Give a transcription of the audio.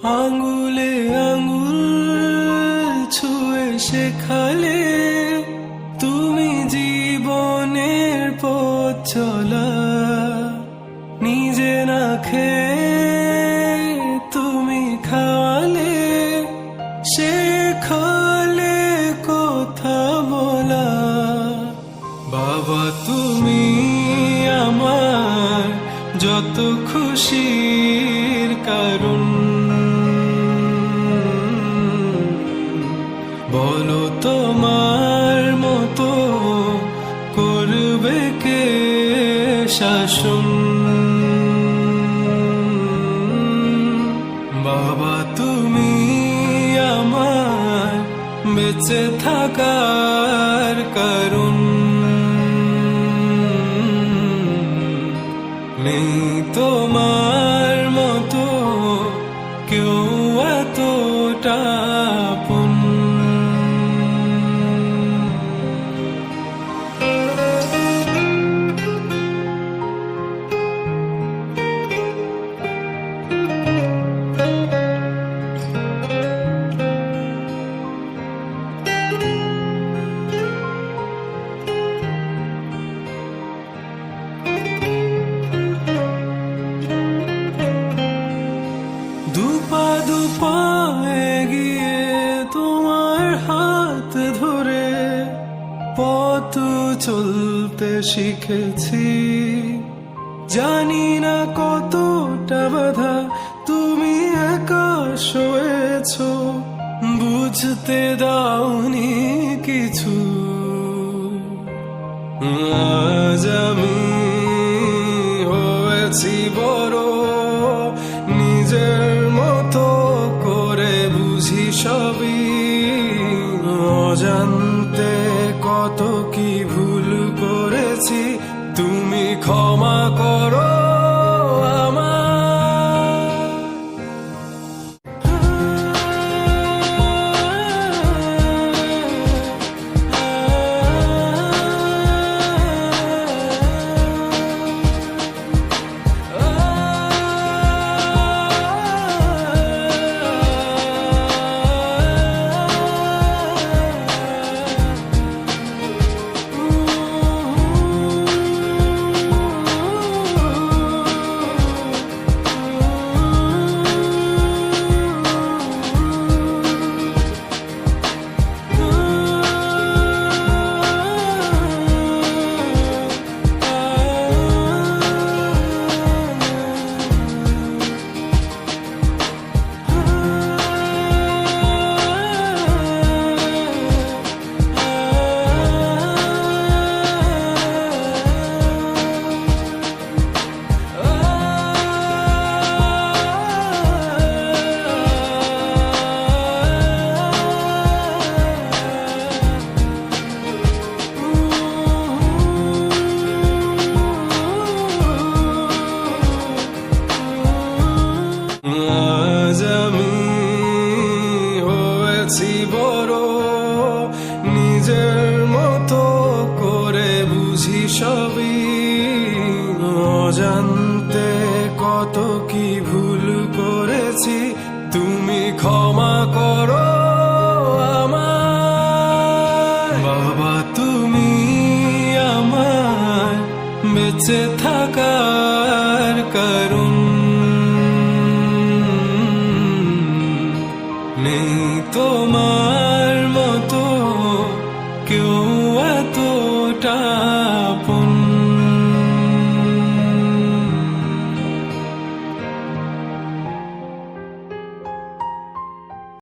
আঙুলে আঙুল ছুঁয়ে শেখালে তুমি জীবনের পথ চলা। নিজে না খেয়ে তুমি খাওয়ালে, শেখালে কথা বলা। বাবা তুমি আমার যত খুশির কারণ, বলো তোমার মতো করবে কে শাসন। বাবা তুমি আমার বেঁচে থাকার কারণ, নেই তোমার মতো কেউ এতটা আপন। দুপা দুপা এগিয়ে তোমার হাত ধরে পথ চলতে শিখেছি। জানি না কতটা বাধা তুমি একা সয়েছ, বুঝতে দাওনি কিছু। আজ আমি হয়েছি বড়, নিজের মতো করে বুঝি সবই। অজান্তে কত কি ভুল করেছি, তুমি ক্ষমা করো বড়, নিজের মতো করে বুঝি সবই। অজান্তে কত কি ভুল করেছি, তুমি ক্ষমা করো আমায়। বাবা তুমি আমার বেঁচে থাকার কারণ, নেই তো